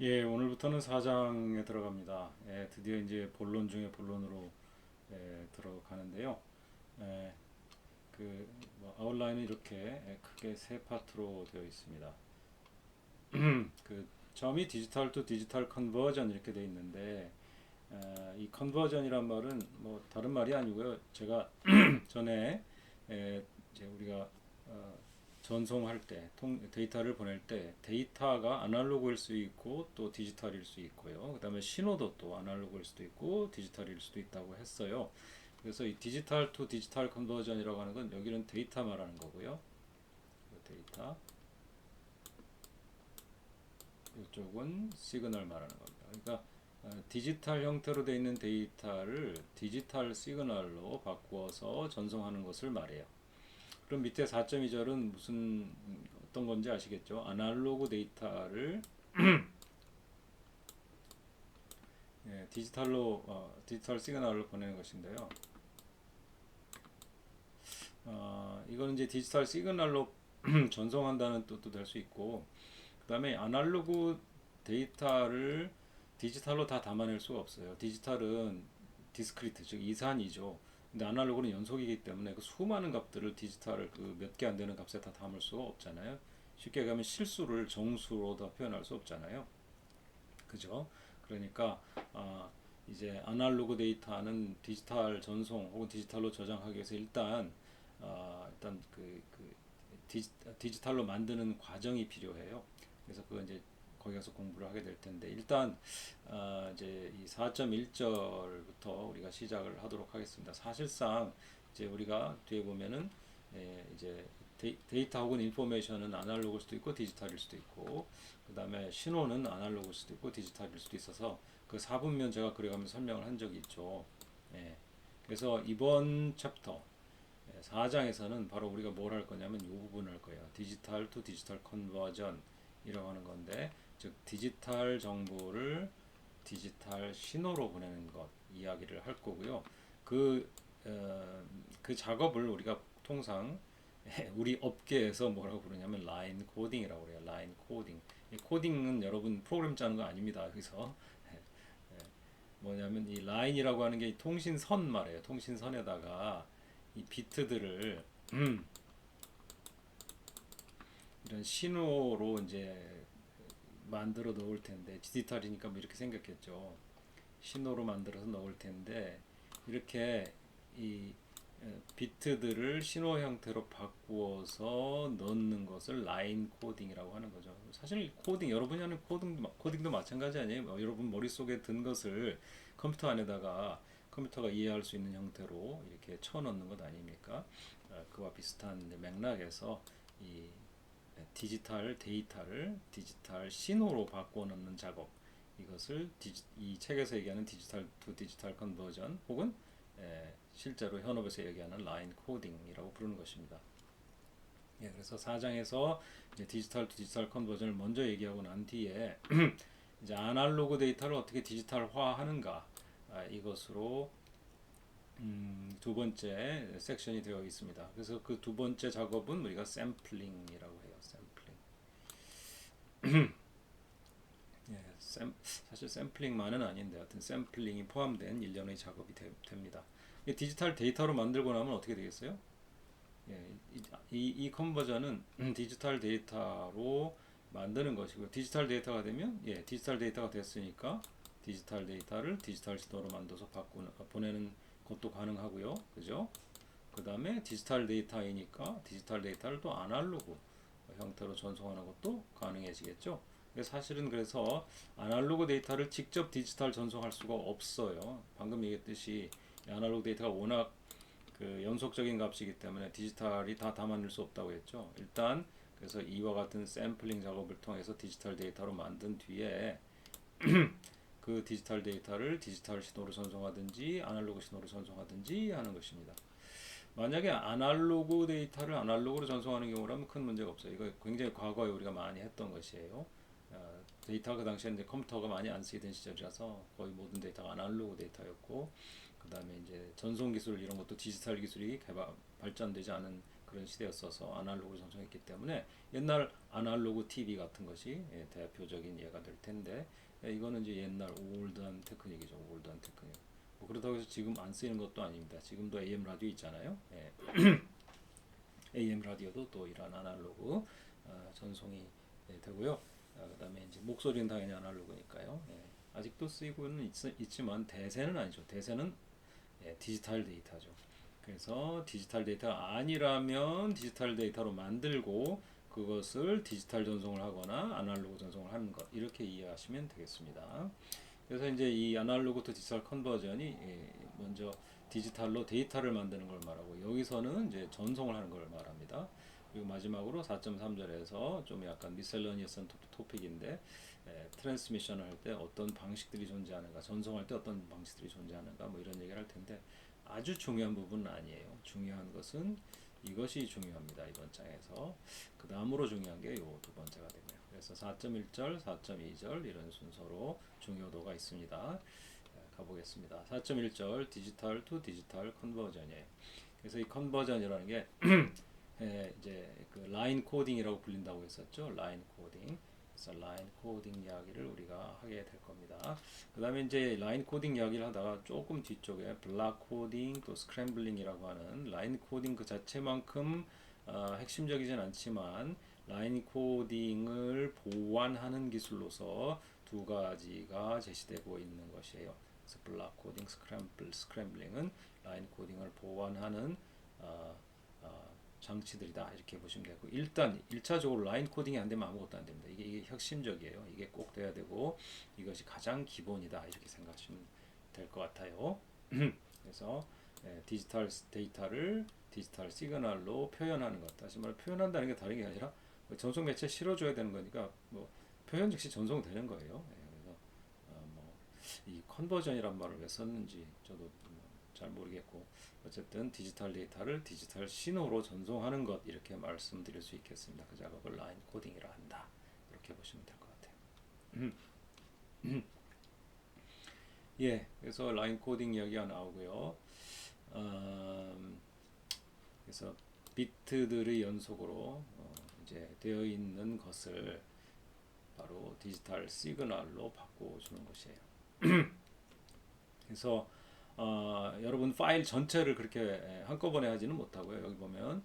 예, 오늘부터는 4장에 들어갑니다. 예, 드디어 이제 본론 중에 본론으로 들어가는데요. 예, 뭐 아웃라인은 이렇게 크게 세 파트로 되어 있습니다. 그 점이 디지털 투 디지털 컨버전 이렇게 되어 있는데 이 컨버전이란 말은 뭐 다른 말이 아니고요. 제가 전에 이제 우리가 어, 전송할 때 데이터를 보낼 때 데이터가 아날로그일 수 있고 또 디지털일 수 있고요. 그다음에 신호도 또 아날로그일 수도 있고 디지털일 수도 있다고 했어요. 그래서 이 디지털 투 디지털 컨버전이라고 하는 건 여기는 데이터 말하는 거고요. 데이터 이쪽은 시그널 말하는 겁니다. 그러니까 디지털 형태로 되어 있는 데이터를 디지털 시그널로 바꾸어서 전송하는 것을 말해요. 그럼 밑에 4.2절은 무슨 어떤 건지 아시겠죠? 아날로그 데이터를 디지털 시그널로 보내는 것인데요. 이거는 이제 디지털 시그널로 전송한다는 뜻도 될 수 있고, 그 다음에 아날로그 데이터를 디지털로 다 담아낼 수가 없어요. 디지털은 디스크리트, 즉 이산이죠. 근데 아날로그는 연속이기 때문에 그 수많은 값들을 디지털 그 몇 개 안 되는 값에 다 담을 수가 없잖아요. 쉽게 가면 실수를 정수로 다 표현할 수 없잖아요. 그죠? 그러니까 아, 이제 아날로그 데이터는 디지털 전송 혹은 디지털로 저장하기 위해서 일단 디지털로 만드는 과정이 필요해요. 그래서 그거 이제 거기 가서 공부를 하게 될 텐데 일단 이제 이 4.1절부터 우리가 시작을 하도록 하겠습니다. 사실상 이제 우리가 뒤에 보면은 이제 데이터 혹은 인포메이션은 아날로그일 수도 있고 디지털일 수도 있고 그 다음에 신호는 아날로그일 수도 있고 디지털일 수도 있어서 그 4분면 제가 그려가면서 설명을 한 적이 있죠. 예. 그래서 이번 챕터 4장에서는 바로 우리가 뭘 할 거냐면 이 부분을 할 거예요. 디지털 투 디지털 컨버전이라고 하는 건데 즉 디지털 정보를 디지털 신호로 보내는 것 이야기를 할 거고요. 그, 그 작업을 우리가 통상 우리 업계에서 뭐라고 부르냐면 라인 코딩이라고 그래요. 라인 코딩. 이 코딩은 여러분 프로그램 짜는 거 아닙니다. 여기서 뭐냐면 이 라인이라고 하는 게 통신선 말이에요. 통신선에다가 이 비트들을 이런 신호로 이제 만들어 놓을 텐데 디지털이니까 뭐 이렇게 생겼겠죠. 신호로 만들어서 넣을 텐데 이렇게 이 비트들을 신호 형태로 바꾸어서 넣는 것을 라인 코딩이라고 하는 거죠. 사실 코딩 여러분이 하는 코딩도 마찬가지 아니에요. 여러분 머릿속에 든 것을 컴퓨터 안에다가 컴퓨터가 이해할 수 있는 형태로 이렇게 쳐 넣는 것 아닙니까? 그와 비슷한 맥락에서 이 디지털 데이터를 디지털 신호로 바꿔 놓는 작업 이것을 이 책에서 얘기하는 디지털 투 디지털 컨버전 혹은 실제로 현업에서 얘기하는 라인 코딩이라고 부르는 것입니다. 예, 그래서 4장에서 이제 디지털 투 디지털 컨버전을 먼저 얘기하고 난 뒤에 이제 아날로그 데이터를 어떻게 디지털화하는가 이것으로 두 번째 섹션이 되어 있습니다. 그래서 그 두 번째 작업은 우리가 샘플링이라고 해요. 샘플링. 예, 사실 샘플링만은 아닌데 하여튼 샘플링이 포함된 일련의 작업이 됩니다. 디지털 데이터로 만들고 나면 어떻게 되겠어요? 예, 이 컨버전은 디지털 데이터로 만드는 것이고 디지털 데이터가 되면 디지털 데이터가 됐으니까 디지털 데이터를 디지털 신호로 만들어서 보내는 것도 가능하고요. 그죠? 그 다음에 디지털 데이터이니까 디지털 데이터를 또 아날로그 형태로 전송하는 것도 가능해지겠죠. 사실은 그래서 아날로그 데이터를 직접 디지털 전송할 수가 없어요. 방금 얘기했듯이 아날로그 데이터가 워낙 그 연속적인 값이기 때문에 디지털이 다 담아낼 수 없다고 했죠. 일단 그래서 이와 같은 샘플링 작업을 통해서 디지털 데이터로 만든 뒤에 그 디지털 데이터를 디지털 신호로 전송하든지 아날로그 신호로 전송하든지 하는 것입니다. 만약에 아날로그 데이터를 아날로그로 전송하는 경우라면 큰 문제가 없어요. 이거 굉장히 과거에 우리가 많이 했던 것이에요. 데이터가 그 당시에 이제 컴퓨터가 많이 안 쓰이던 시절이라서 거의 모든 데이터가 아날로그 데이터였고, 그 다음에 이제 전송 기술 이런 것도 디지털 기술이 발전되지 않은 그런 시대였어서 아날로그를 전송했기 때문에 옛날 아날로그 TV 같은 것이 대표적인 예가 될 텐데 이거는 이제 옛날 올드한 테크닉이죠. 올드한 테크닉. 뭐 그렇다고 해서 지금 안 쓰이는 것도 아닙니다. 지금도 AM 라디오 있잖아요. AM 라디오도 또 이런 아날로그 전송이 되고요. 그다음에 이제 목소리는 당연히 아날로그니까요. 아직도 쓰이고는 있지만 대세는 아니죠. 대세는 디지털 데이터죠. 그래서 디지털 데이터가 아니라면 디지털 데이터로 만들고 그것을 디지털 전송을 하거나 아날로그 전송을 하는 것 이렇게 이해하시면 되겠습니다. 그래서 이제 이 아날로그 투 디지털 컨버전이 먼저 디지털로 데이터를 만드는 걸 말하고 여기서는 이제 전송을 하는 걸 말합니다. 그리고 마지막으로 4.3절에서 좀 약간 미셀러니어스 토픽인데 트랜스미션을 할 때 어떤 방식들이 존재하는가, 전송할 때 어떤 방식들이 존재하는가 뭐 이런 얘기를 할 텐데 아주 중요한 부분은 아니에요. 중요한 것은 이것이 중요합니다. 이번 장에서 그 다음으로 중요한 게 요 두 번째가 되고요. 그래서 4.1절, 4.2절 이런 순서로 중요도가 있습니다. 가보겠습니다. 4.1절 디지털 투 디지털 컨버전이에요. 그래서 이 컨버전이라는 게 이제 그 라인 코딩이라고 불린다고 했었죠. 라인 코딩. 그래서 라인 코딩 이야기를 우리가 하게 될 겁니다. 그 다음에 이제 라인 코딩 이야기를 하다가 조금 뒤쪽에 블락 코딩 또 스크램블링이라고 하는 라인 코딩 그 자체만큼 핵심적이진 않지만 라인 코딩을 보완하는 기술로서 두 가지가 제시되고 있는 것이에요. 그래서 블락 코딩, 스크램블링은 라인 코딩을 보완하는 어, 장치들이다 이렇게 보시면 되고 일단 1차적으로 라인 코딩이 안 되면 아무것도 안 됩니다. 이게 혁신적이에요. 이게 꼭 돼야 되고 이것이 가장 기본이다 이렇게 생각하시면 될 것 같아요. 그래서 디지털 데이터를 디지털 시그널로 표현하는 것. 다시 말해 표현한다는 게 다른 게 아니라 전송 매체에 실어줘야 되는 거니까 뭐 표현 즉시 전송되는 거예요. 그래서 이 컨버전이란 말을 왜 썼는지 저도 잘 모르겠고 어쨌든 디지털 데이터를 디지털 신호로 전송하는 것 이렇게 말씀드릴 수 있겠습니다. 그 작업을 라인 코딩이라 한다. 이렇게 보시면 될 것 같아요. 그래서 라인 코딩 이야기가 나오고요. 그래서 비트들의 연속으로 이제 되어 있는 것을 바로 디지털 시그널로 바꿔주는 것이에요. 그래서 여러분 파일 전체를 그렇게 한꺼번에 하지는 못하고요. 여기 보면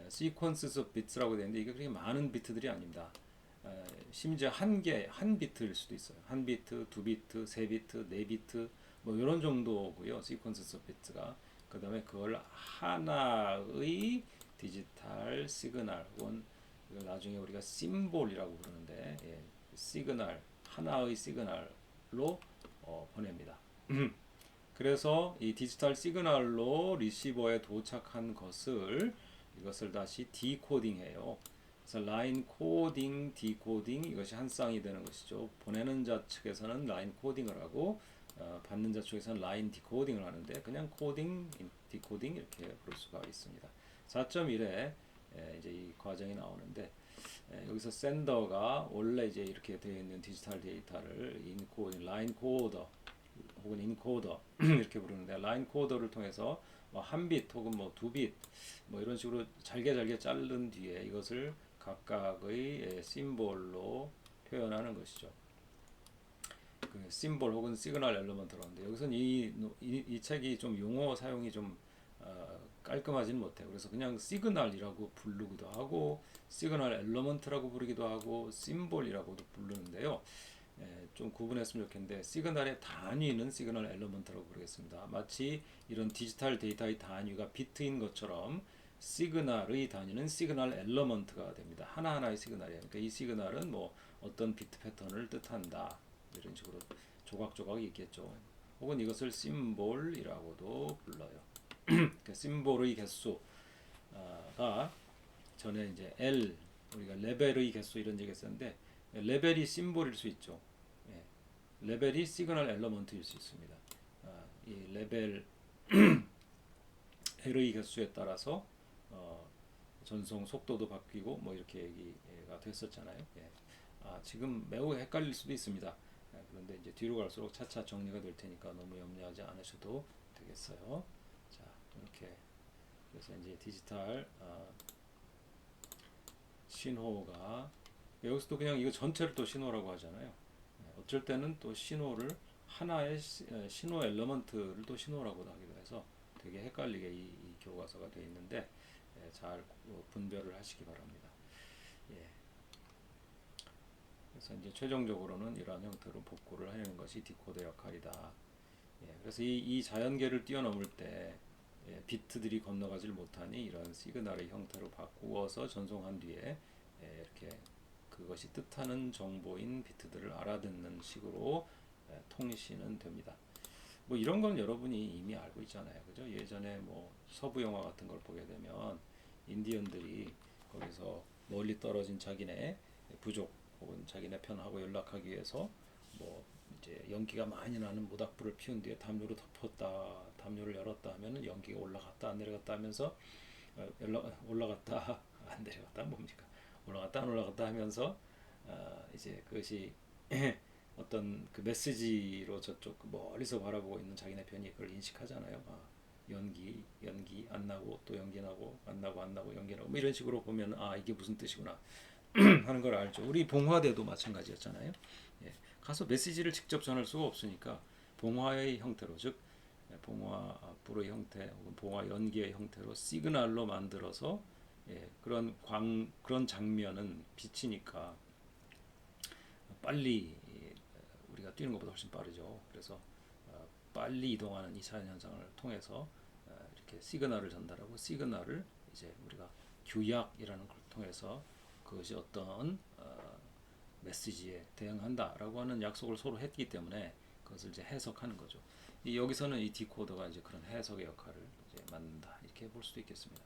sequences of bits라고 되는데 이게 그렇게 많은 비트들이 아닙니다. 심지어 한 비트일 수도 있어요. 한 비트, 두 비트, 세 비트, 네 비트 뭐 이런 정도고요. sequences of bits가 그 다음에 그걸 하나의 디지털 시그널 혹은 이걸 나중에 우리가 심볼이라고 부르는데 시그널 하나의 시그널로 보냅니다. 그래서 이 디지털 시그널로 리시버에 도착한 것을 이것을 다시 디코딩해요. 그래서 라인 코딩, 디코딩 이것이 한 쌍이 되는 것이죠. 보내는 자 측에서는 라인 코딩을 하고 받는 자 쪽에서는 라인 디코딩을 하는데 그냥 코딩, 디코딩 이렇게 부를 수가 있습니다. 4.1에 이제 이 과정이 나오는데 여기서 샌더가 원래 이제 이렇게 되어 있는 디지털 데이터를 인코딩, 라인 코더 혹은 인코더 이렇게 부르는데 라인 코더를 통해서 한 빛 혹은 두 빛 이런 식으로 잘게 자른 뒤에 이것을 각각의 심볼로 표현하는 것이죠. 그 심볼 혹은 시그널 엘리먼트로 하는데 여기서는 이 책이 좀 용어 사용이 좀 깔끔하지는 못해요. 그래서 그냥 시그널이라고 부르기도 하고 시그널 엘리먼트라고 부르기도 하고 심볼이라고도 부르는데요. 좀 구분했으면 좋겠는데 시그널의 단위는 시그널 엘리먼트라고 부르겠습니다. 마치 이런 디지털 데이터의 단위가 비트인 것처럼 시그널의 단위는 시그널 엘리먼트가 됩니다. 하나하나의 시그널이에요. 그러니까 이 시그널은 어떤 비트 패턴을 뜻한다. 이런 식으로 조각조각 있겠죠. 혹은 이것을 심볼이라고도 불러요. 그 심볼의 개수가 전에 이제 L 우리가 레벨의 개수 이런 얘기 했었는데 레벨이 심볼일 수 있죠. 레벨이 시그널 엘리먼트일 수 있습니다. 이 레벨 L의 개수에 따라서 전송 속도도 바뀌고 이렇게 얘기가 됐었잖아요. 지금 매우 헷갈릴 수도 있습니다. 그런데 이제 뒤로 갈수록 차차 정리가 될 테니까 너무 염려하지 않으셔도 되겠어요. 자, 이렇게 그래서 이제 디지털 신호가 여기서도 그냥 이거 전체를 또 신호라고 하잖아요. 어쩔 때는 또 신호를 하나의 신호 엘리먼트를 또 신호라고도 하기도 해서 되게 헷갈리게 이 교과서가 되어 있는데 잘 분별을 하시기 바랍니다. 예. 그래서 이제 최종적으로는 이러한 형태로 복구를 하는 것이 디코더 역할이다. 예. 그래서 이 자연계를 뛰어넘을 때 비트들이 건너가질 못하니 이런 시그널의 형태로 바꾸어서 전송한 뒤에 이렇게 그것이 뜻하는 정보인 비트들을 알아듣는 식으로 통신은 됩니다. 뭐 이런 건 여러분이 이미 알고 있잖아요. 그죠? 예전에 뭐 서부 영화 같은 걸 보게 되면 인디언들이 거기서 멀리 떨어진 자기네 부족 혹은 자기네 편하고 연락하기 위해서 뭐 이제 연기가 많이 나는 모닥불을 피운 뒤에 담요로 덮었다, 담요를 열었다 하면은 연기가 올라갔다 안 내려갔다 하면서 올라갔다 안 내려갔다 뭡니까? 올라갔다 안 올라갔다 하면서 이제 그것이 어떤 그 메시지로 저쪽 멀리서 바라보고 있는 자기네 편이 그걸 인식하잖아요. 연기 안 나고 또 연기 나고 안 나고 안 나고 연기 나고 뭐 이런 식으로 보면 이게 무슨 뜻이구나 하는 걸 알죠. 우리 봉화대도 마찬가지였잖아요. 예, 가서 메시지를 직접 전할 수가 없으니까 봉화의 형태로 즉 봉화 불의 형태 혹은 봉화 연기의 형태로 시그널로 만들어서 그런 장면은 빛이니까 빨리 우리가 뛰는 것보다 훨씬 빠르죠. 그래서 빨리 이동하는 이 자연 현상을 통해서 이렇게 시그널을 전달하고 시그널을 이제 우리가 규약이라는 걸 통해서 그것이 어떤 메시지에 대응한다라고 하는 약속을 서로 했기 때문에 그것을 이제 해석하는 거죠. 여기서는 이 디코더가 이제 그런 해석의 역할을 이제 맡는다 이렇게 볼 수도 있겠습니다.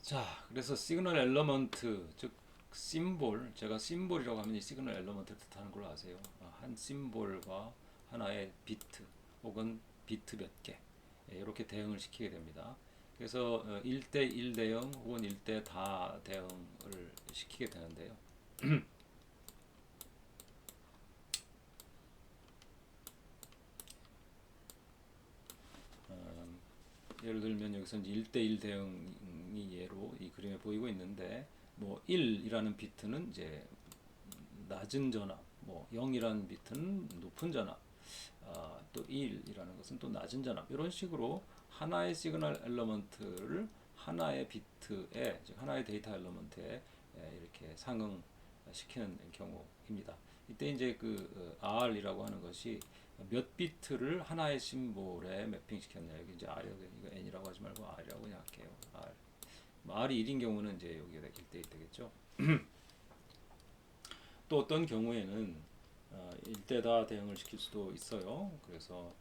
자, 그래서 시그널 엘러먼트 즉 심볼 제가 심볼이라고 하면 이 시그널 엘러먼트 뜻하는 걸로 아세요. 한 심볼과 하나의 비트 혹은 비트 몇 개 이렇게 대응을 시키게 됩니다. 그래서 1대 1 대응 혹은 1대 다 대응을 시키게 되는데요. 예를 들면 여기서 이제 1대1 대응이 예로 이 그림에 보이고 있는데 뭐 1이라는 비트는 이제 낮은 전압, 뭐 0이라는 비트는 높은 전압, 또 1이라는 것은 또 낮은 전압 이런 식으로 하나의 시그널 엘러먼트를 하나의 비트에 즉 하나의 데이터 엘러먼트에 이렇게 상응시키는 경우입니다. 이때 이제 그 R이라고 하는 것이 몇 비트를 하나의 심볼에 매핑시켰냐 여기 이제 R 이거 N이라고 하지 말고 R이라고 그냥 할게요. R. R이 1인 경우는 이제 여기가 1대1 되겠죠. 또 어떤 경우에는 1대다 대응을 시킬 수도 있어요. 그래서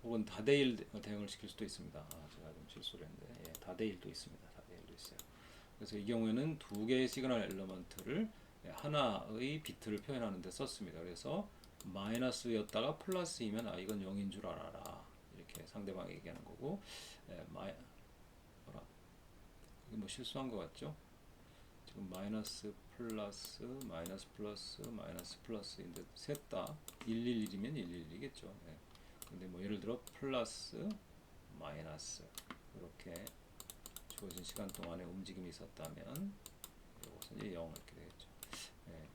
혹은 다대일 대응을 시킬 수도 있습니다. 제가 좀 실수를 했는데 다대일도 있습니다. 다대일도 있어요. 그래서 이 경우에는 두 개의 시그널 엘리먼트를 하나의 비트를 표현하는 데 썼습니다. 그래서 마이너스였다가 플러스이면 이건 0인 줄 알아라 이렇게 상대방이 얘기하는 거고 뭐라 이게 뭐 실수한 것 같죠? 지금 마이너스 플러스 마이너스 플러스 마이너스 플러스인데 셋 다 111이면 111이겠죠. 근데 뭐 예를 들어 플러스 마이너스 이렇게 주어진 시간 동안에 움직임이 있었다면 이것은 이제 0 이렇게 되겠죠.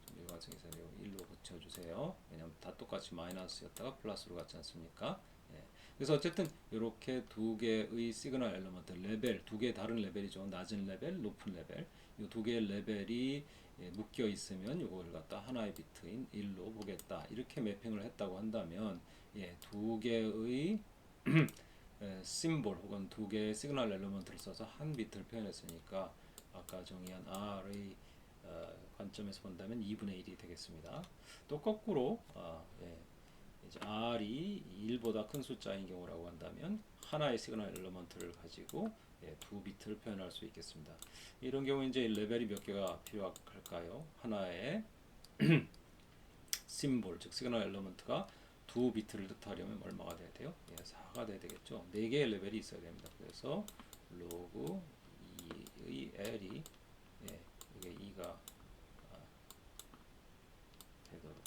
좀 일관성에서 1로 붙여주세요. 왜냐하면 다 똑같이 마이너스였다가 플러스로 갔지 않습니까? 그래서 어쨌든 이렇게 두 개의 시그널 엘리먼트 레벨 두 개의 다른 레벨이죠. 낮은 레벨, 높은 레벨 이 두 개의 레벨이 묶여 있으면 이걸 갖다 하나의 비트인 1로 보겠다 이렇게 매핑을 했다고 한다면 두 개의 심볼 혹은 두 개의 시그널 엘리먼트를 써서 한 비트를 표현했으니까 아까 정의한 R의 관점에서 본다면 2분의 1이 되겠습니다. 또 거꾸로 이제 R이 1보다 큰 숫자인 경우라고 한다면 하나의 시그널 엘리먼트를 가지고 두 비트를 표현할 수 있겠습니다. 이런 경우 이제 레벨이 몇 개가 필요할까요? 하나의 심볼 즉 시그널 엘리먼트가 두 비트를 뜻하려면 얼마가 돼야 돼요? 4가 돼야 되겠죠. 4개의 레벨이 있어야 됩니다. 그래서 로그 2의 L이 이게 2가 되도록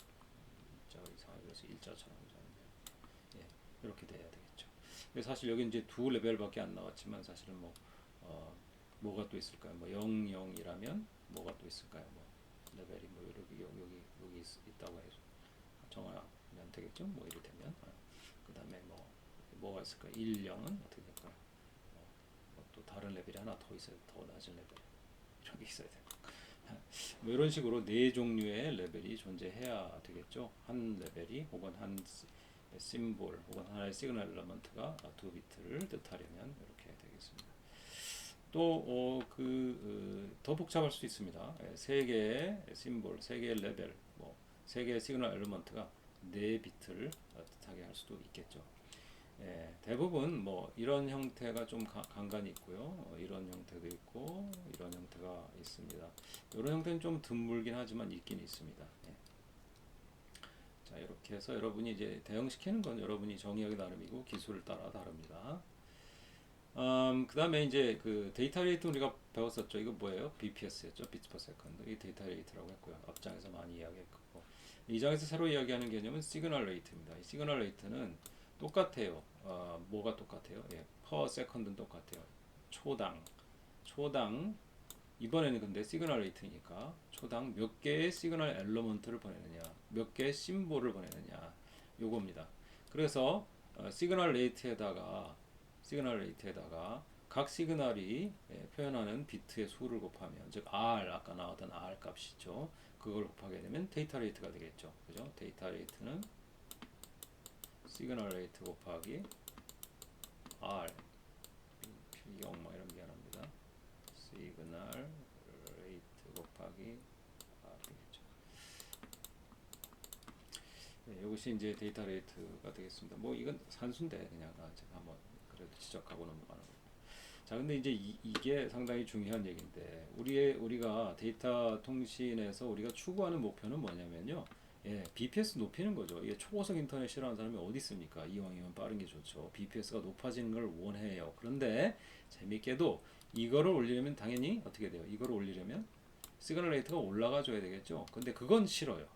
일자가 이상하게 그래서 일자처럼 이렇게 돼야 되겠죠. 근데 사실 여기 이제 두 레벨밖에 안 나왔지만 사실은 뭐 뭐가 또 있을까요? 뭐 0, 0이라면 뭐가 또 있을까요? 뭐 레벨이 뭐 여기 있다고 해서 정하면 되겠죠? 뭐 이를테면 그다음에 뭐가 있을까요? 1, 0은 어떻게 될까요? 또 다른 레벨이 하나 더 있어요. 더 낮은 레벨 이런 게 있어야 돼요. 뭐 이런 식으로 네 종류의 레벨이 존재해야 되겠죠. 한 레벨이 혹은 한 심볼 혹은 하나의 시그널 엘리먼트가 두 비트를 뜻하려면 이렇게 되겠습니다. 또 더 복잡할 수 있습니다. 세 개의 심볼, 세 개의 레벨, 세 개의 시그널 엘리먼트가 네 비트를 뜻하게 할 수도 있겠죠. 대부분 이런 형태가 좀 간간히 있고요. 이런 형태도 있고 이런 형태가 있습니다. 이런 형태는 좀 드물긴 하지만 있긴 있습니다. 자, 이렇게 해서 여러분이 이제 대응시키는 건 여러분이 정의하기 나름이고 기술을 따라 다릅니다. 그 다음에 이제 그 데이터 레이트 우리가 배웠었죠. 이거 뭐예요? BPS였죠. 비트 퍼 세컨드. 이 데이터 레이트라고 했고요. 앞장에서 많이 이야기했고, 이 장에서 새로 이야기하는 개념은 시그널 레이트입니다. 이 시그널 레이트는 똑같아요. 뭐가 똑같아요? 퍼 세컨드는 똑같아요. 초당 이번에는 근데 시그널 레이트니까 초당 몇 개의 시그널 엘리먼트를 보내느냐, 몇 개의 심볼을 보내느냐, 요겁니다. 그래서 시그널 레이트에다가 각 시그널이 표현하는 비트의 수를 곱하면, 즉 R, 아까 나왔던 R 값이죠. 그걸 곱하게 되면 데이터 레이트가 되겠죠. 그죠? 데이터 레이트는 시그널 레이트 곱하기 R, 비경 이런 미안합니다. 시그널 레이트 곱하기 R 되겠죠. 이것이 이제 데이터 레이트가 되겠습니다. 이건 산수인데 그냥 제가 한번 그래도 지적하고 넘어가는 거고. 자, 근데 이제 이게 상당히 중요한 얘기인데 우리가 데이터 통신에서 우리가 추구하는 목표는 뭐냐면요. BPS 높이는 거죠. 이게 초고속 인터넷 싫어하는 사람이 어디 있습니까? 이왕이면 빠른 게 좋죠. BPS가 높아지는 걸 원해요. 그런데 재밌게도 이거를 올리려면 당연히 어떻게 돼요? 이거를 올리려면 시그널 레이트가 올라가 줘야 되겠죠. 근데 그건 싫어요.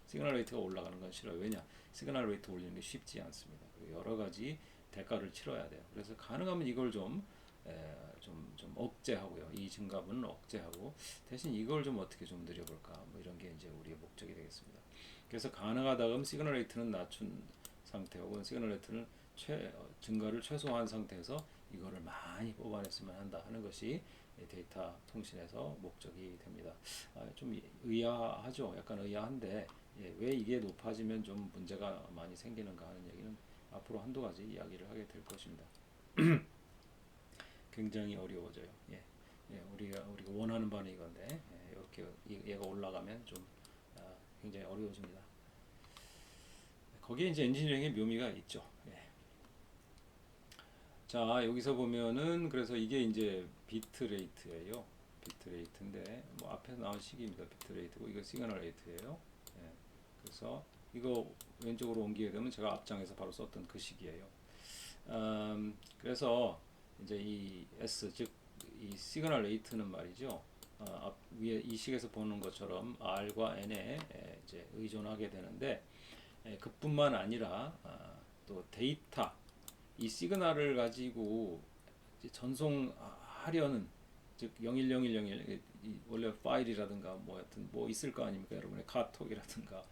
시그널 레이트가 올라가는 건 싫어요. 왜냐? 시그널 레이트 올리는 게 쉽지 않습니다. 여러 가지 대가를 치러야 돼요. 그래서 가능하면 이걸 좀 억제하고요. 이 증가분은 억제하고 대신 이걸 좀 어떻게 좀 늘려볼까? 이런 게 이제 우리의 목적이 되겠습니다. 그래서 가능하다면 시그널 레이트는 낮춘 상태 혹은 시그널 레이트는 증가를 최소화한 상태에서 이거를 많이 뽑아냈으면 한다 하는 것이 데이터 통신에서 목적이 됩니다. 좀 의아하죠. 약간 의아한데 왜 이게 높아지면 좀 문제가 많이 생기는가 하는 얘기는 앞으로 한두 가지 이야기를 하게 될 것입니다. 굉장히 어려워져요. 우리가 원하는 바는 이건데 이렇게 얘가 올라가면 좀 굉장히 어려워집니다. 거기에 이제 엔지니어링의 묘미가 있죠. 자, 여기서 보면은 그래서 이게 이제 비트 레이트예요. 비트 레이트인데 앞에서 나온 식입니다. 비트 레이트고 이거 시그널 레이트예요. 그래서 이거 왼쪽으로 옮기게 되면 제가 앞장에서 바로 썼던 그 식이에요. 그래서 이제 이 S 즉 이 시그널 레이트는 말이죠. 위에 이 식에서 보는 것처럼 R과 N에 이제 의존하게 되는데 그뿐만 아니라 또 데이터 이 시그널을 가지고 전송하려는 즉 01011 원래 파일이라든가 하여튼 있을 거 아닙니까? 여러분의 카톡이라든가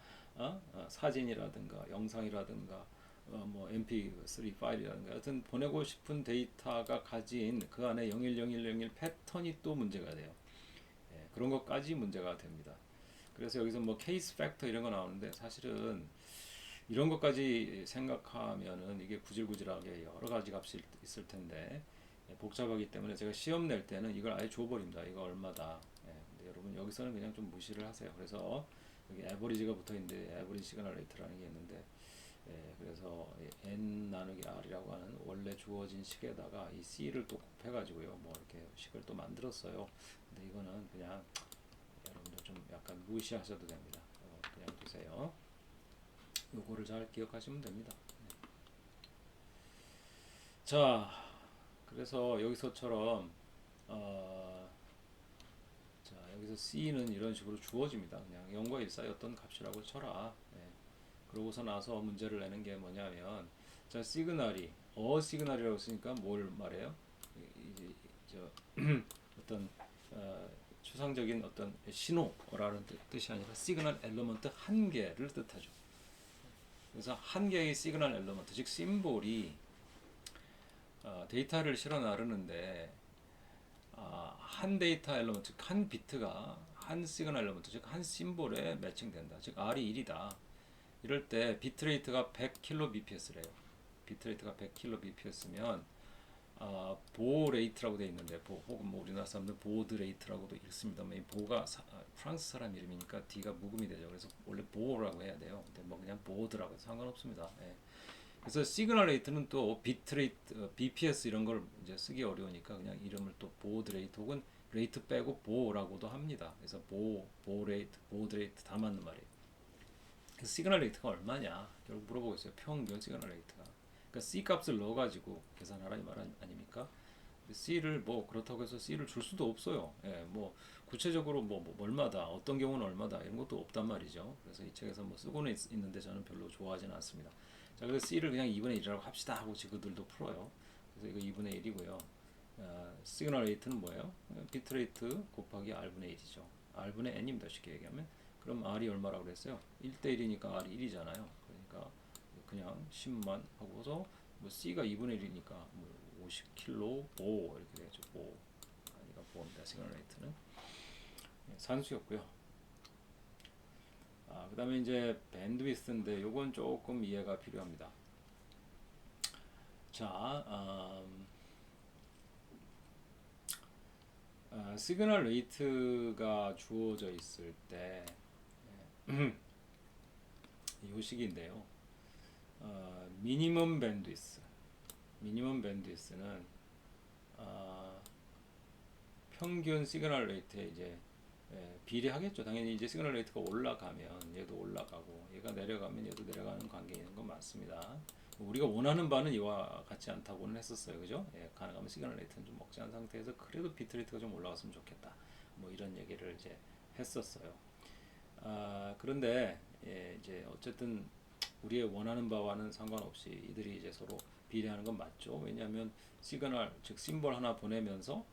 사진이라든가 영상이라든가 MP3 파일이라든가 하여튼 보내고 싶은 데이터가 가진 그 안에 01011 패턴이 또 문제가 돼요. 그런 것까지 문제가 됩니다. 그래서 여기서 케이스 팩터 이런 거 나오는데 사실은 이런 것까지 생각하면은 이게 구질구질하게 여러 가지 값이 있을 텐데 복잡하기 때문에 제가 시험 낼 때는 이걸 아예 줘버립니다. 이거 얼마다. 근데 여러분 여기서는 그냥 좀 무시를 하세요. 그래서 여기 에버리지가 붙어 있는데 에버리지 시그널 레이트라는 게 있는데 그래서 n 나누기 r이라고 하는 원래 주어진 식에다가 이 c를 또 곱해가지고요. 이렇게 식을 또 만들었어요. 근데 이거는 그냥 여러분들 좀 약간 무시하셔도 됩니다. 그냥 두세요. 요거를 잘 기억하시면 됩니다. 자, 그래서 여기서처럼 자, 여기서 C는 이런 식으로 주어집니다. 그냥 0과 1 사이 어떤 값이라고 쳐라. 그러고서 나서 문제를 내는 게 뭐냐면 자, 시그널이 시그널이라고 쓰니까 뭘 말해요? 이제 저 어떤 추상적인 어떤 신호라는 뜻이 아니라 시그널 엘리먼트 한 개를 뜻하죠. 그래서 한 개의 시그널 엘리먼트, 즉 심볼이 데이터를 실어 나르는데 한 데이터 엘리먼트, 즉 한 비트가 한 시그널 엘리먼트, 즉 한 심볼에 매칭된다. 즉 R이 1이다. 이럴 때 비트레이트가 100kbps래요. 비트레이트가 100kbps면 보호 레이트라고 되어 있는데 혹은 뭐 우리나라 사람들 보드 레이트라고도 읽습니다만 이 보가 프랑스 사람 이름이니까 D가 묵음이 되죠. 그래서 원래 보라고 해야 돼요. 근데 뭐 그냥 보드라고 해서 상관없습니다. 예. 그래서 시그널 레이트는 또 비트레이트, BPS 이런 걸 이제 쓰기 어려우니까 그냥 이름을 또 보드 레이트 혹은 레이트 빼고 보라고도 합니다. 그래서 보 레이트, 보드 레이트 다 맞는 말이에요. 그래서 시그널 레이트가 얼마냐? 결국 물어보겠어요. 평균 시그널 레이트가. 그러니까 C 값을 넣어가지고 계산하라는 말 아닙니까? C를 뭐 그렇다고 해서 C를 줄 수도 없어요. 예, 뭐 구체적으로 뭐 얼마다, 어떤 경우는 얼마다 이런 것도 없단 말이죠. 그래서 이 책에서 뭐 쓰고는 있는데 저는 별로 좋아하지는 않습니다. 자, 그래서 C를 그냥 2분의 1이라고 합시다 하고 그들도 풀어요. 그래서 이거 2분의 1이고요. 시그널 레이트는 뭐예요? 비트레이트 곱하기 R분의 1이죠. R분의 N입니다. 쉽게 얘기하면. 그럼 R이 얼마라고 그랬어요? 1대 1이니까 R이 1이잖아요. 그러니까 그냥 10만 하고서 뭐 C가 2분의 1이니까 뭐 50kg 보 이렇게 되죠. 보 아니가 보입니다. 시그널 레이트는 산수였고요. 그다음에 이제 밴드위스인데 요건 조금 이해가 필요합니다. 자, 시그널 레이트가 주어져 있을 때 요식인데요. 미니멈 밴드위스. 미니멈 밴드위스는 평균 시그널 레이트에 이제 비례하겠죠. 당연히 이제 시그널 레이트가 올라가면 얘도 올라가고 얘가 내려가면 얘도 내려가는 관계에 있는 건 맞습니다. 우리가 원하는 바는 이와 같지 않다고는 했었어요. 그죠? 예, 가능하면 시그널 레이트는 좀 먹지않은 상태에서 그래도 비트레이트가 좀 올라갔으면 좋겠다. 뭐 이런 얘기를 이제 했었어요. 그런데 이제 어쨌든 우리의 원하는 바와는 상관없이 이들이 이제 서로 비례하는 건 맞죠. 왜냐하면 시그널 즉 심볼 하나 보내면서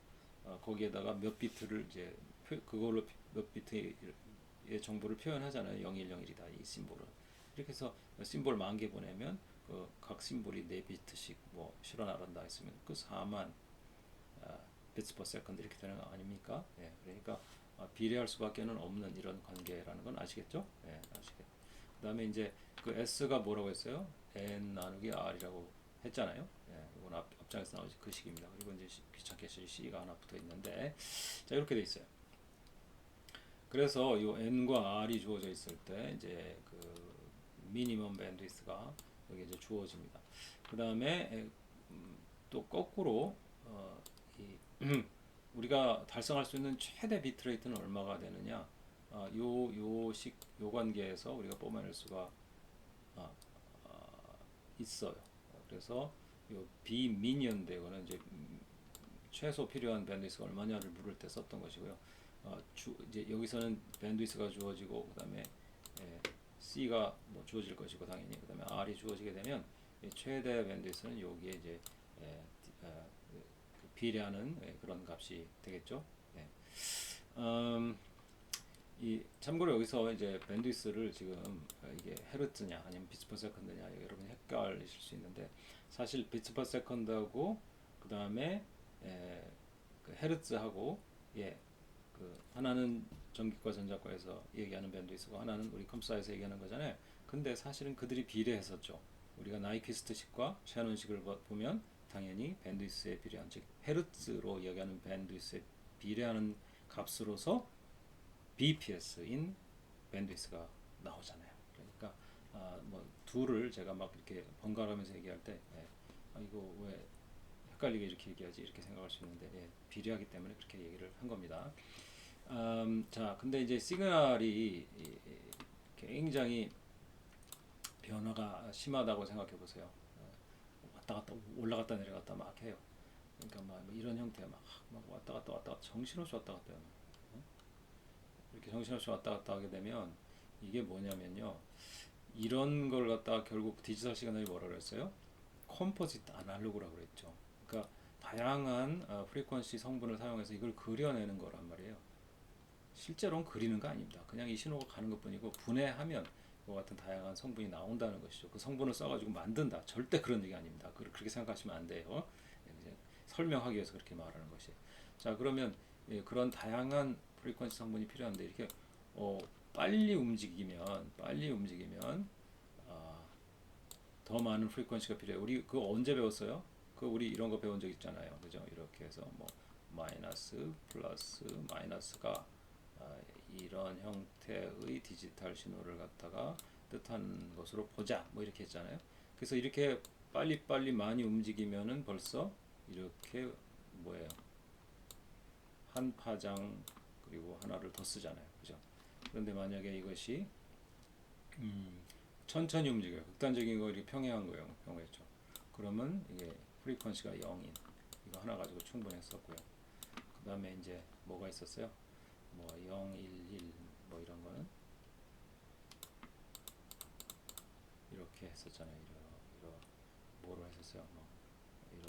거기에다가 몇 비트를 이제 그걸로 몇 비트의 정보를 표현하잖아요. 0101이다 이 심볼은. 이렇게 해서 심볼 10,000개 보내면 각 심볼이 4비트씩 뭐 실어 나간다 했으면 그 4만 비트 per second 이렇게 되는 거 아닙니까? 예, 그러니까 비례할 수밖에는 없는 이런 관계라는 건 아시겠죠? 예, 아시겠. 그다음에 이제 그 S가 뭐라고 했어요? N 나누기 R이라고 했잖아요. 예, 이건 앞장에서 나오지 그 식입니다. 그리고 이제 귀찮게 C가 하나 붙어 있는데, 자 이렇게 돼 있어요. 그래서 이 N과 R이 주어져 있을 때 이제 그 미니멈 밴드위스가 여기 이제 주어집니다. 그 다음에 또 거꾸로 이 우리가 달성할 수 있는 최대 비트레이트는 얼마가 되느냐? 요 관계에서 우리가 뽑아낼 수가 있어요. 그래서 요 비미니언데 이거는 이제 최소 필요한 밴드위스가 얼마냐를 물을 때 썼던 것이고요. 이제 여기서는 밴드위스가 주어지고 그다음에 C가 뭐 주어질 것이고 당연히 그다음에 R이 주어지게 되면 최대 밴드위스는 여기에 이제 비례하는 그런 값이 되겠죠. 예. 이 참고로 여기서 이제 밴드위스를 지금 이게 헤르츠냐 아니면 비트 퍼 세컨드냐 여러분 헷갈리실 수 있는데 사실 비트 퍼 세컨드하고 그 다음에 그 헤르츠하고 그 하나는 전기과 전자과에서 얘기하는 밴드위스고 하나는 우리 컴사에서 얘기하는 거잖아요. 근데 사실은 그들이 비례했었죠. 우리가 나이퀴스트식과 샤논식을 보면 당연히 밴드위스에 비례한 즉 헤르츠로 얘기하는 밴드위스에 비례하는 값으로서 BPS인 밴드위스가 나오잖아요. 그러니까 뭐 둘을 제가 막 이렇게 번갈아가면서 얘기할 때 이거 왜 헷갈리게 이렇게 얘기하지 이렇게 생각할 수 있는데 비례하기 때문에 그렇게 얘기를 한 겁니다. 자, 근데 이제 시그널이 굉장히 변화가 심하다고 생각해 보세요. 왔다 갔다 올라갔다 내려갔다 막 해요. 그러니까 막 이런 형태야 막 왔다 갔다 정신없이 왔다 갔다 해요. 이렇게 정신없이 왔다 갔다 하게 되면 이게 뭐냐면요. 이런 걸 갖다가 결국 디지털 시그널이 뭐라 그랬어요? 컴포지트 아날로그라고 그랬죠. 그러니까 다양한 프리퀀시 성분을 사용해서 이걸 그려내는 거란 말이에요. 실제로는 그리는 거 아닙니다. 그냥 이 신호가 가는 것뿐이고 분해하면 이와 같은 다양한 성분이 나온다는 것이죠. 그 성분을 써가지고 만든다. 절대 그런 얘기 아닙니다. 그렇게 생각하시면 안 돼요. 이제 설명하기 위해서 그렇게 말하는 것이에요. 자, 그러면 그런 다양한 프리퀀시 성분이 필요한데 이렇게 빨리 움직이면 더 많은 프리퀀시가 필요해요. 우리 그거 언제 배웠어요? 우리 이런 거 배운 적 있잖아요. 그죠? 이렇게 해서 뭐 마이너스, 플러스, 마이너스가 이런 형태의 디지털 신호를 갖다가 뜻하는 것으로 보자. 뭐 이렇게 했잖아요. 그래서 이렇게 빨리 많이 움직이면은 벌써 이렇게 뭐예요? 한 파장 그리고 하나를 더 쓰잖아요. 그죠? 그런데 만약에 이것이 천천히 움직여요. 극단적인 거 이렇게 평행한 거예요. 경우였죠. 그러면 이게 프리퀀시가 0인 이거 하나 가지고 충분했었고요. 그 다음에 이제 뭐가 있었어요? 뭐 0, 1, 1 뭐 이런 거는 이렇게 했었잖아요. 뭐로 했었어요? 뭐 이렇게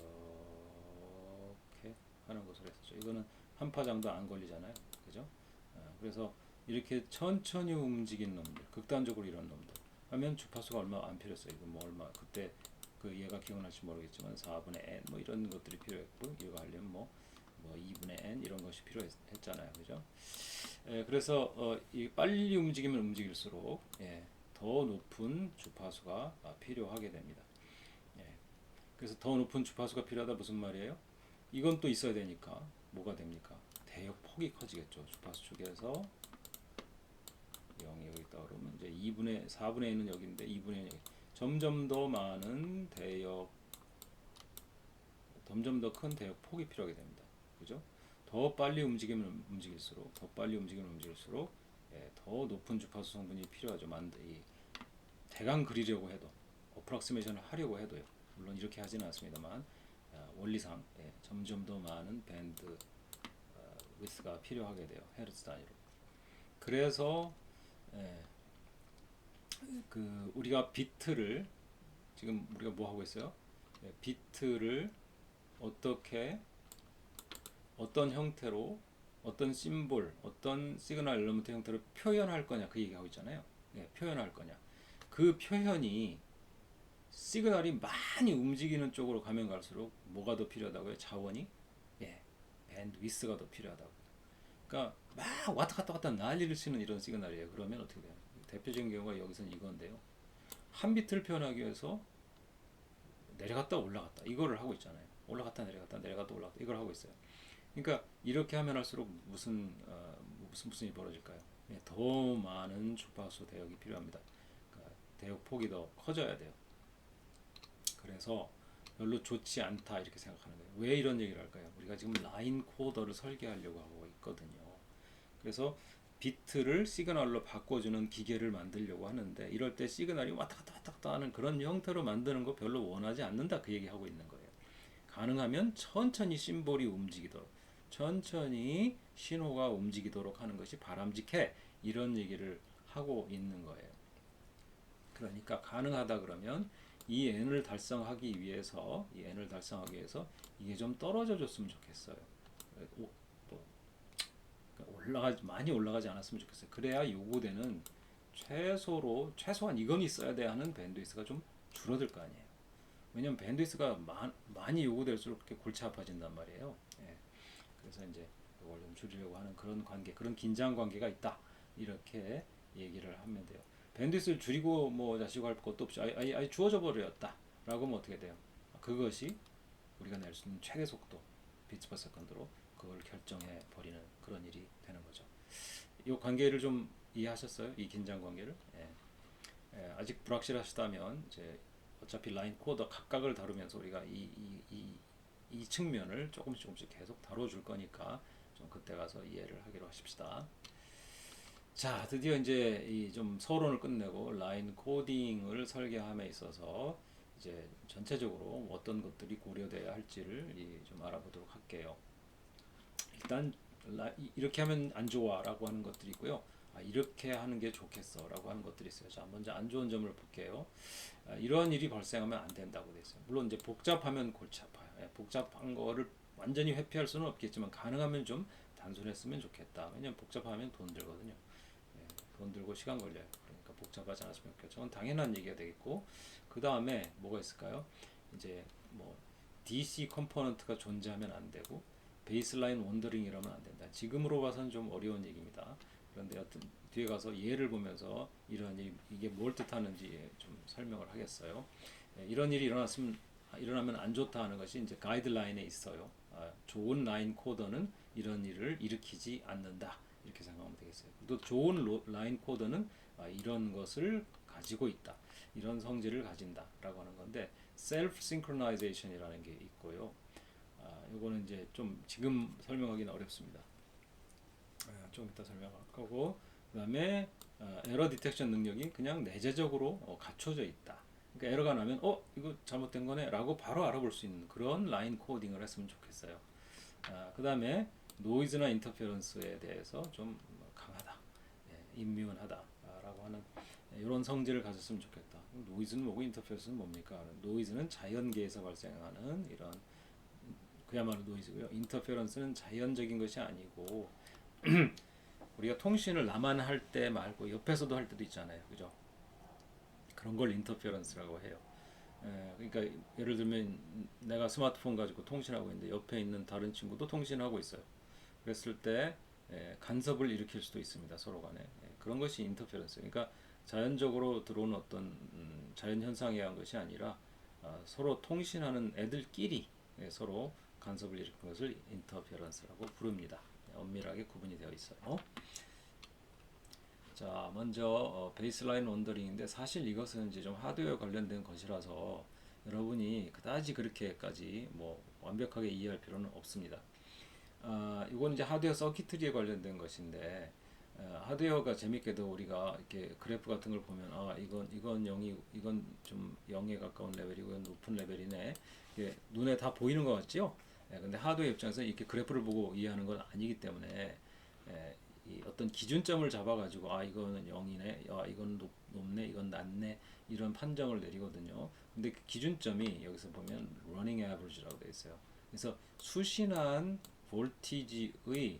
하는 것으로 했었죠. 이거는 한 파장도 안 걸리잖아요. 그죠? 그래서 이렇게 천천히 움직이는 놈들, 극단적으로 이런 놈들 하면 주파수가 얼마 안 필요했어요. 이거 뭐 얼마 그때 그 얘가 기억날지 모르겠지만 4분의 n 뭐 이런 것들이 필요했고 이거 하려면 뭐 2분의 n 이런 것이 필요했잖아요. 그죠? 그래서 이 빨리 움직이면 움직일수록 더 높은 주파수가 필요하게 됩니다. 예, 그래서 더 높은 주파수가 필요하다 무슨 말이에요? 이건 또 있어야 되니까 뭐가 됩니까? 대역 폭이 커지겠죠. 주파수 쪽에서 0이 여기 있다 그러면 이제 4분의 1은 여기인데 2분의 1은 여기. 점점 더 큰 대역 폭이 필요하게 됩니다. 그죠? 더 빨리 움직이면 움직일수록 더 높은 주파수 성분이 필요하죠. 대강 그리려고 해도 어프락시메이션을 하려고 해도요. 물론 이렇게 하지는 않습니다만 원리상 점점 더 많은 밴드 위스가 필요하게 돼요. 헤르츠 단위로. 그래서 우리가 비트를 지금 우리가 뭐 하고 있어요? 비트를 어떤 형태로 어떤 심볼, 어떤 시그널 엘리먼트 형태로 표현할 거냐 그 얘기하고 있잖아요. 표현할 거냐. 그 표현이 시그널이 많이 움직이는 쪽으로 가면 갈수록 뭐가 더 필요하다고요? 자원이 밴드위스가 더 필요하다고. 그러니까 막 왔다 갔다 난리를 치는 이런 시그널이에요. 그러면 어떻게 돼요? 대표적인 경우가 여기서는 이건데요. 한 비트를 표현하기 위해서 내려갔다 올라갔다 이거를 하고 있잖아요. 올라갔다 올라갔다 이걸 하고 있어요. 그러니까 이렇게 하면 할수록 무슨 일이 벌어질까요? 더 많은 주파수 대역이 필요합니다. 그러니까 대역 폭이 더 커져야 돼요. 그래서 별로 좋지 않다 이렇게 생각하는 거예요. 왜 이런 얘기를 할까요? 우리가 지금 라인 코더를 설계하려고 하고 있거든요. 그래서 비트를 시그널로 바꿔주는 기계를 만들려고 하는데 이럴 때 시그널이 왔다 갔다 하는 그런 형태로 만드는 거 별로 원하지 않는다 그 얘기하고 있는 거예요. 가능하면 천천히 심볼이 움직이도록 천천히 신호가 움직이도록 하는 것이 바람직해 이런 얘기를 하고 있는 거예요. 그러니까 가능하다 그러면 이 n을 달성하기 위해서 이게 좀 떨어져 줬으면 좋겠어요. 많이 올라가지 않았으면 좋겠어요. 그래야 요구되는 최소한 이건 있어야 돼 하는 밴드위스가 좀 줄어들 거 아니에요. 왜냐면 밴드위스가 많이 요구될수록 그렇게 골치 아파진단 말이에요. 그래서 이제 이걸 좀 줄이려고 하는 그런 관계, 그런 긴장 관계가 있다. 이렇게 얘기를 하면 돼요. 밴드위스를 줄이고 뭐 자시고 할 것도 없이 아예 주어져 버렸다. 라고 하면 어떻게 돼요? 그것이 우리가 낼 수 있는 최대 속도 비트 퍼 세컨드로 그걸 결정해 버리는 그런 일이 되는 거죠. 이 관계를 좀 이해하셨어요? 이 긴장 관계를? 아직 불확실하시다면 이제 어차피 라인 코더 각각을 다루면서 우리가 이 측면을 조금씩 계속 다뤄줄 거니까 좀 그때 가서 이해를 하기로 하십시다. 자, 드디어 이제 이 좀 서론을 끝내고 라인 코딩을 설계함에 있어서 이제 전체적으로 어떤 것들이 고려돼야 할지를 좀 알아보도록 할게요. 일단 이렇게 하면 안 좋아라고 하는 것들이 있고요. 이렇게 하는 게 좋겠어 라고 하는 것들이 있어요. 자, 먼저 안 좋은 점을 볼게요. 이런 일이 발생하면 안 된다고 돼 있어요. 물론 이제 복잡하면 골치 아파요. 복잡한 거를 완전히 회피할 수는 없겠지만 가능하면 좀 단순했으면 좋겠다. 왜냐면 복잡하면 돈 들거든요. 돈 들고 시간 걸려요. 그러니까 복잡하지 않았으면 좋겠죠. 저건 당연한 얘기가 되겠고, 그 다음에 뭐가 있을까요? 이제 뭐 DC 컴포넌트가 존재하면 안 되고 베이스라인 원더링이라면 안 된다. 지금으로 봐서는 좀 어려운 얘기입니다. 그런데 여튼 뒤에 가서 예를 보면서 이런 일이 이게 뭘 뜻하는지 좀 설명을 하겠어요. 이런 일이 일어나면 안 좋다 하는 것이 이제 가이드라인에 있어요. 좋은 라인 코더는 이런 일을 일으키지 않는다. 이렇게 생각하면 되겠어요. 또 좋은 라인 코더는 이런 것을 가지고 있다. 이런 성질을 가진다라고 하는 건데 셀프 싱크로나이제이션이라는 게 있고요. 요거는 이제 좀 지금 설명하기는 어렵습니다. 좀 이따 설명할 거고, 그다음에 에러 디텍션 능력이 그냥 내재적으로 갖춰져 있다. 그러니까 에러가 나면 이거 잘못된 거네라고 바로 알아볼 수 있는 그런 라인 코딩을 했으면 좋겠어요. 그다음에 노이즈나 인터페런스에 대해서 좀 강하다, 임뮤하다라고 하는 이런 성질을 가졌으면 좋겠다. 노이즈는 뭐고 인터페런스는 뭡니까? 노이즈는 자연계에서 발생하는 이런 그야말로 노이즈고요. 인터페런스는 자연적인 것이 아니고 우리가 통신을 나만 할 때 말고 옆에서도 할 때도 있잖아요, 그죠? 그런 걸 인터페런스라고 해요. 그러니까 예를 들면 내가 스마트폰 가지고 통신하고 있는데 옆에 있는 다른 친구도 통신하고 있어요. 그랬을 때 간섭을 일으킬 수도 있습니다, 서로 간에. 그런 것이 인터페런스. 그러니까 자연적으로 들어오는 어떤 자연 현상에 의한 것이 아니라 서로 통신하는 애들끼리 서로 간섭을 일으키는 것을 인터페런스라고 부릅니다. 엄밀하게 구분이 되어 있어요. 자, 먼저 베이스라인 원더링인데 사실 이것은 이제 좀 하드웨어 관련된 것이라서 여러분이 그다지 그렇게까지 뭐 완벽하게 이해할 필요는 없습니다. 이건 이제 하드웨어 서킷트리에 관련된 것인데 하드웨어가 재밌게도 우리가 이렇게 그래프 같은 걸 보면 이건 0이 이건 좀 0에 가까운 레벨이고 이건 높은 레벨이네. 이게 눈에 다 보이는 것 같죠? 근데 하드웨어 입장에서 이렇게 그래프를 보고 이해하는 건 아니기 때문에 이 어떤 기준점을 잡아가지고 이거는 0이네, 이건 높네, 이건 낮네 이런 판정을 내리거든요. 근데 그 기준점이 여기서 보면 running average라고 되어 있어요. 그래서 수신한 볼티지의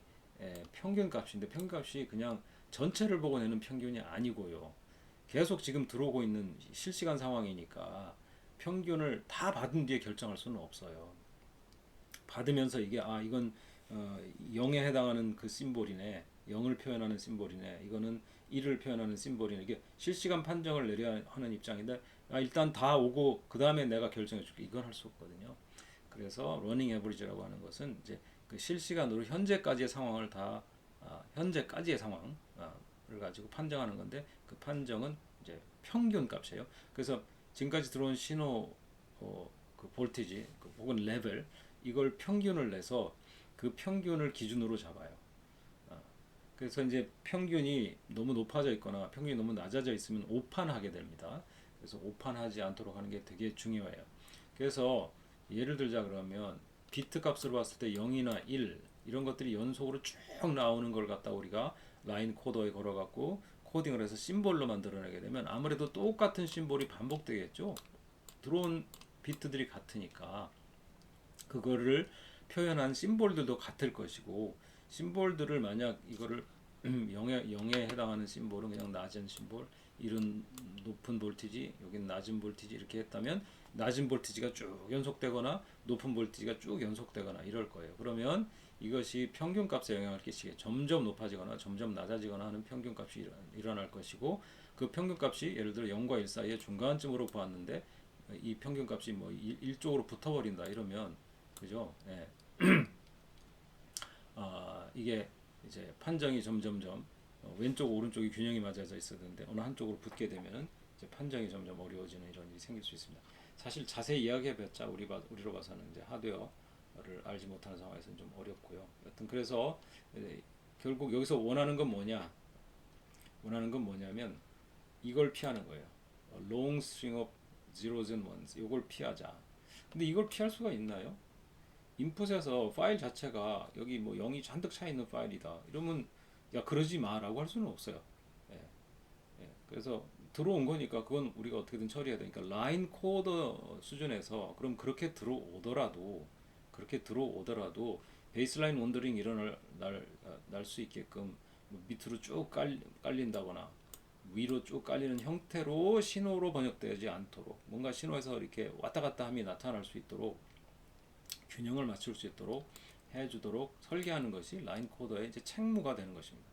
평균 값인데 평균 값이 그냥 전체를 보고 내는 평균이 아니고요. 계속 지금 들어오고 있는 실시간 상황이니까 평균을 다 받은 뒤에 결정할 수는 없어요. 받으면서 이게 이건 0에 해당하는 그 심볼이네, 0을 표현하는 심볼이네, 이거는 1을 표현하는 심볼이네. 이게 실시간 판정을 내려야 하는 입장인데 일단 다 오고 그 다음에 내가 결정해 줄게, 이건 할 수 없거든요. 그래서 러닝 에버리지라고 하는 것은 이제 그 실시간으로 현재까지의 상황을 다 현재까지의 상황을 가지고 판정하는 건데 그 판정은 이제 평균 값이에요. 그래서 지금까지 들어온 신호 그 볼티지 혹은 레벨 이걸 평균을 내서 그 평균을 기준으로 잡아요. 그래서 이제 평균이 너무 높아져 있거나 평균이 너무 낮아져 있으면 오판하게 됩니다. 그래서 오판하지 않도록 하는 게 되게 중요해요. 그래서 예를 들자 그러면 비트 값으로 봤을 때 0이나 1 이런 것들이 연속으로 쭉 나오는 걸 갖다 우리가 라인 코더에 걸어갖고 코딩을 해서 심볼로 만들어내게 되면 아무래도 똑같은 심볼이 반복되겠죠. 들어온 비트들이 같으니까 그거를 표현한 심볼들도 같을 것이고 심볼들을 만약 이거를 0에 해당하는 심볼은 그냥 낮은 심볼, 1은 높은 볼티지, 여기는 낮은 볼티지 이렇게 했다면 낮은 볼티지가 쭉 연속되거나 높은 볼티지가 쭉 연속되거나 이럴 거예요. 그러면 이것이 평균값에 영향을 끼치게 점점 높아지거나 점점 낮아지거나 하는 평균값이 일어날 것이고 그 평균값이 예를 들어 0과 1 사이의 중간쯤으로 보았는데 이 평균값이 뭐 1쪽으로 붙어버린다 이러면 그죠? 예. 이게 이제 판정이 점점점 왼쪽 오른쪽이 균형이 맞아져 있어야 되는데 어느 한쪽으로 붙게 되면은 이제 판정이 점점 어려워지는 이런 일이 생길 수 있습니다. 사실 자세히 이야기해봤자 우리로 봐서는 이제 하드웨어를 알지 못하는 상황에서는 좀 어렵고요. 여튼 그래서 결국 여기서 원하는 건 뭐냐? 원하는 건 뭐냐면 이걸 피하는 거예요. long string of zeros and ones 이걸 피하자. 근데 이걸 피할 수가 있나요? 인풋에서 파일 자체가 여기 뭐 0이 잔뜩 차 있는 파일이다. 이러면 야 그러지 마라고 할 수는 없어요. 그래서 들어온 거니까 그건 우리가 어떻게든 처리해야 되니까 라인 코더 수준에서 그럼 그렇게 들어오더라도 베이스라인 원더링 일어날 날 수 있게끔 뭐 밑으로 쭉 깔린다거나 위로 쭉 깔리는 형태로 신호로 번역되지 않도록 뭔가 신호에서 이렇게 왔다 갔다 함이 나타날 수 있도록 균형을 맞출 수 있도록 해주도록 설계하는 것이 라인 코더의 이제 책무가 되는 것입니다.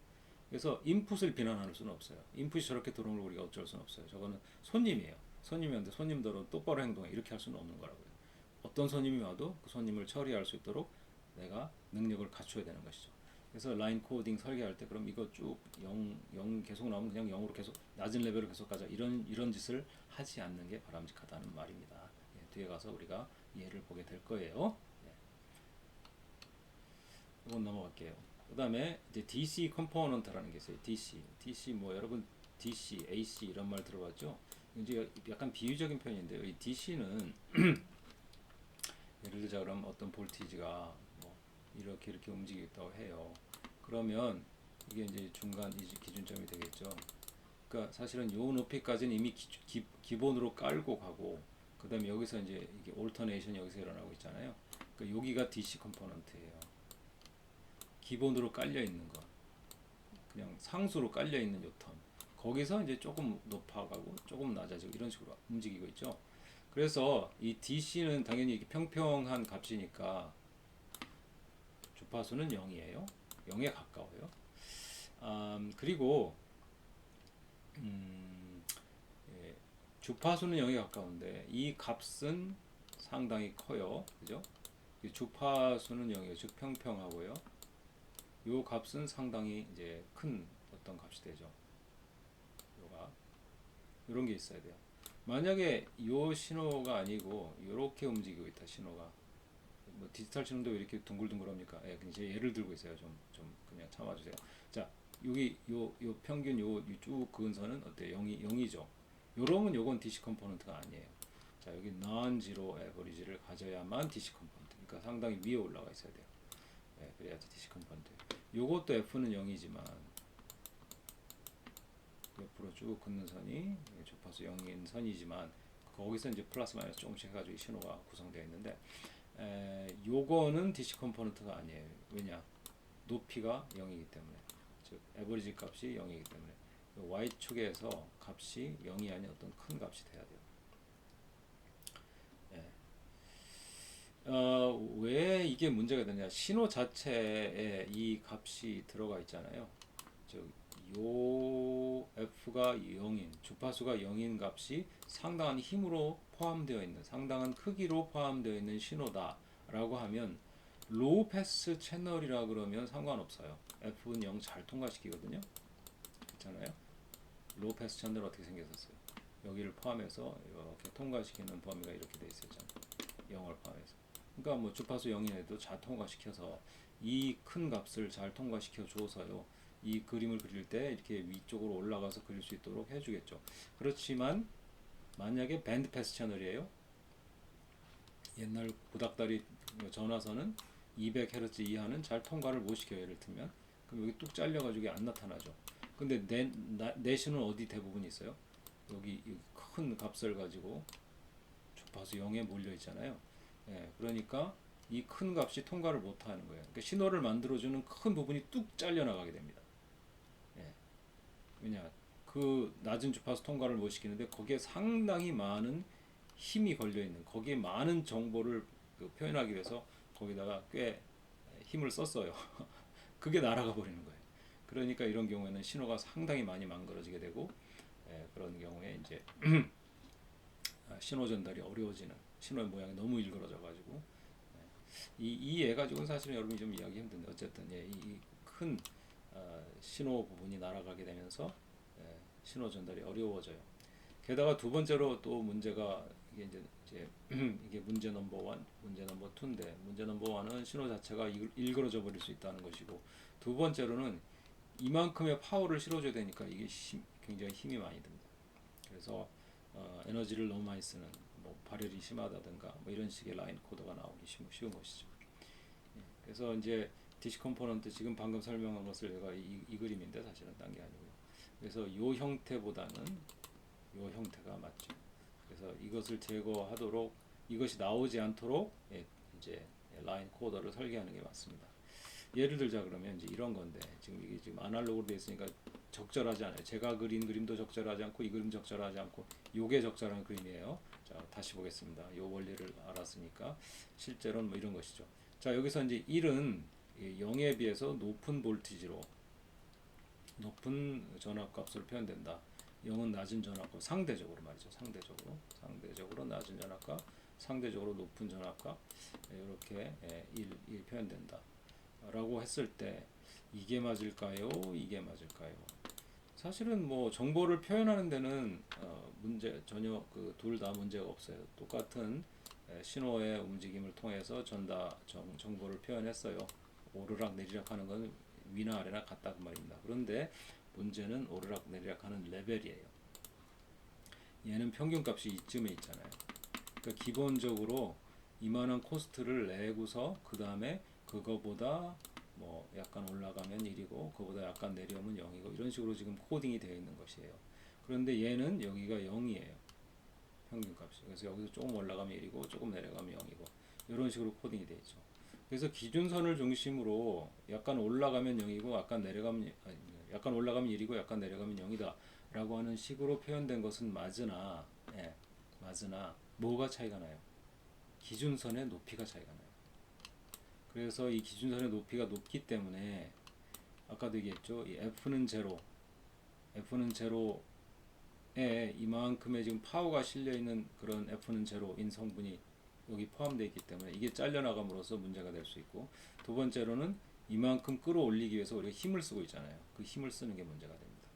그래서 인풋을 비난할 수는 없어요. 인풋이 저렇게 들어오는 걸 우리가 어쩔 수는 없어요. 저거는 손님이에요. 손님이었는데 손님대로 똑바로 행동해 이렇게 할 수는 없는 거라고요. 어떤 손님이 와도 그 손님을 처리할 수 있도록 내가 능력을 갖춰야 되는 것이죠. 그래서 라인 코딩 설계할 때 그럼 이거 쭉 0 계속 나오면 그냥 0으로 계속 낮은 레벨로 계속 가자 이런 짓을 하지 않는 게 바람직하다는 말입니다. 예, 뒤에 가서 우리가 예를 보게 될 거예요. 예, 이건 넘어갈게요. 그 다음에 이제 DC 컴포넌트라는 게 있어요. DC 뭐 여러분 DC, AC 이런 말 들어봤죠? 이제 약간 비유적인 표현인데요. 이 DC는 예를 들자 그럼 어떤 볼티지가 뭐 이렇게 움직이겠다고 해요. 그러면 이게 이제 중간 기준점이 되겠죠. 그러니까 사실은 요 높이까지는 이미 기본으로 깔고 가고 그 다음에 여기서 이제 이게 올터네이션 여기서 일어나고 있잖아요. 그러니까 여기가 DC 컴포넌트예요. 기본으로 깔려 있는 거, 그냥 상수로 깔려 있는 요 텀. 거기서 이제 조금 높아가고 조금 낮아지고 이런 식으로 움직이고 있죠. 그래서 이 DC는 당연히 이렇게 평평한 값이니까 주파수는 0이에요. 0에 가까워요. 그리고 예, 주파수는 0에 가까운데 이 값은 상당히 커요. 그죠? 주파수는 0이에요. 즉 평평하고요. 요 값은 상당히 이제 큰 어떤 값이 되죠. 요가 이런 게 있어야 돼요. 만약에 요 신호가 아니고 이렇게 움직이고 있다 신호가 뭐 디지털 신호도 이렇게 둥글둥글합니까? 예, 이제 예를 들고 있어요. 좀 그냥 참아주세요. 자, 여기 요 평균 쭉 근선은 어때? 0이죠. 요러면 요건 DC 컴포넌트가 아니에요. 자, 여기 non-zero average를 가져야만 DC 컴포넌트. 그러니까 상당히 위에 올라가 있어야 돼요. 예, 그래야지 DC 컴포넌트. 요것도 F는 0이지만 옆으로 쭉 긋는 선이 주파수 0인 선이지만 거기서 이제 플러스 마이너스 조금씩 해가지고 신호가 구성되어 있는데 요거는 DC 컴포넌트가 아니에요. 왜냐? 높이가 0이기 때문에 즉 에버리지 값이 0이기 때문에 Y축에서 값이 0이 아닌 어떤 큰 값이 돼야 돼요. 왜 이게 문제가 되냐? 신호 자체에 이 값이 들어가 있잖아요. 즉, 요 F가 0인, 주파수가 0인 값이 상당한 힘으로 포함되어 있는, 상당한 크기로 포함되어 있는 신호다라고 하면 로우 패스 채널이라 그러면 상관없어요. F는 0 잘 통과시키거든요. 그렇잖아요. 로우 패스 채널 어떻게 생겼었어요? 여기를 포함해서 이렇게 통과시키는 범위가 이렇게 돼 있었잖아요. 0을 포함해서. 그러니까 뭐 주파수 0인에도 잘 통과시켜서 이 큰 값을 잘 통과시켜 줘서요. 이 그림을 그릴 때 이렇게 위쪽으로 올라가서 그릴 수 있도록 해주겠죠. 그렇지만 만약에 밴드 패스 채널이에요. 옛날 구닥다리 전화선은 200Hz 이하는 잘 통과를 못 시켜요. 예를 들면 그럼 여기 뚝 잘려가지고 이게 안 나타나죠. 근데 내신은 어디 대부분 있어요? 여기 큰 값을 가지고 주파수 0에 몰려 있잖아요. 예, 그러니까 이 큰 값이 통과를 못하는 거예요. 그러니까 신호를 만들어주는 큰 부분이 뚝 잘려나가게 됩니다. 예, 왜냐 그 낮은 주파수 통과를 못 시키는데 거기에 상당히 많은 힘이 걸려 있는 거기에 많은 정보를 그 표현하기 위해서 거기다가 꽤 힘을 썼어요. 그게 날아가 버리는 거예요. 그러니까 이런 경우에는 신호가 상당히 많이 망가져지게 되고 그런 경우에 이제 신호 전달이 어려워지는 신호의 모양이 너무 일그러져 가지고 이애 가지고는 사실은 여러분이 좀 이해하기 힘든데 어쨌든 이큰 신호 부분이 날아가게 되면서 신호 전달이 어려워져요. 게다가 두 번째로 또 문제가 이게 이게 문제 넘버 원, 문제 넘버 투인데 문제 넘버 원은 신호 자체가 일그러져 버릴 수 있다는 것이고 두 번째로는 이만큼의 파워를 실어줘야 되니까 이게 굉장히 힘이 많이 듭니다. 그래서 에너지를 너무 많이 쓰는 뭐 발열이 심하다든가 뭐 이런 식의 라인 코드가 나오기 쉬운 것이죠. 그래서 이제 DC 컴포넌트 지금 방금 설명한 것을 제가 이 그림인데 사실은 딴 게 아니고요. 그래서 요 형태보다는 요 형태가 맞죠. 그래서 이것을 제거하도록 이것이 나오지 않도록 이제 라인 코더를 설계하는 게 맞습니다. 예를 들자 그러면 이제 이런 건데 지금 이게 지금 아날로그로 되어 있으니까 적절하지 않아요. 제가 그린 그림도 적절하지 않고 이 그림 적절하지 않고 요게 적절한 그림이에요. 자, 다시 보겠습니다. 요 원리를 알았으니까 실제로는 뭐 이런 것이죠. 자, 여기서 이제 1은 0에 비해서 높은 볼티지로 높은 전압값으로 표현된다. 0은 낮은 전압값, 상대적으로 말이죠. 상대적으로 낮은 전압값, 상대적으로 높은 전압값 이렇게 1 표현된다. 라고 했을 때 이게 맞을까요? 이게 맞을까요? 사실은 뭐 정보를 표현하는 데는 문제 전혀 그 둘 다 문제가 없어요. 똑같은 신호의 움직임을 통해서 정보를 표현했어요. 오르락 내리락 하는 건 위나 아래나 같다 그 말입니다. 그런데 문제는 오르락 내리락 하는 레벨이에요. 얘는 평균값이 이쯤에 있잖아요. 그러니까 기본적으로 이만한 코스트를 내고서 그 다음에 그거보다 뭐 약간 올라가면 1이고 그거보다 약간 내려오면 0이고 이런 식으로 지금 코딩이 되어 있는 것이에요. 그런데 얘는 여기가 0이에요. 평균값이. 그래서 여기서 조금 올라가면 1이고 조금 내려가면 0이고 이런 식으로 코딩이 되어 있죠. 그래서 기준선을 중심으로 약간 올라가면 0이고 약간 올라가면 1이고 약간 내려가면 0이다 라고 하는 식으로 표현된 것은 맞으나 뭐가 차이가 나요? 기준선의 높이가 차이가 나요. 그래서 이 기준선의 높이가 높기 때문에 아까도 얘기했죠. 이 F는 제로에 이만큼의 지금 파워가 실려 있는 그런 F는 제로인 성분이 여기 포함되어 있기 때문에 이게 잘려나감으로써 문제가 될 수 있고, 두 번째로는 이만큼 끌어올리기 위해서 우리가 힘을 쓰고 있잖아요. 그 힘을 쓰는 게 문제가 됩니다.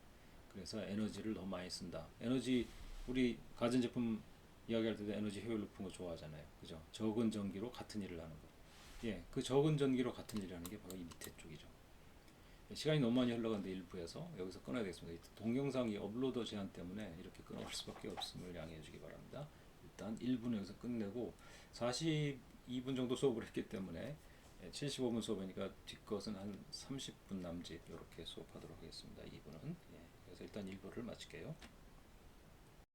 그래서 에너지를 더 많이 쓴다. 에너지 우리 가전제품 이야기할 때도 에너지 효율 높은 거 좋아하잖아요. 그죠? 적은 전기로 같은 일을 하는 거. 예, 그 적은 전기로 같은 일을 하는 게 바로 이 밑에 쪽이죠. 시간이 너무 많이 흘러가는데 일부에서 여기서 끊어야 되겠습니다. 동영상 이 업로드 제한 때문에 이렇게 끊어갈 수밖에 없음을 양해해 주기 바랍니다. 일단 1부는 여기서 끝내고 42분 정도 수업을 했기 때문에 75분 수업이니까 뒷것은 한 30분 남짓 이렇게 수업하도록 하겠습니다. 2부는. 예, 그래서 일단 1부를 마칠게요.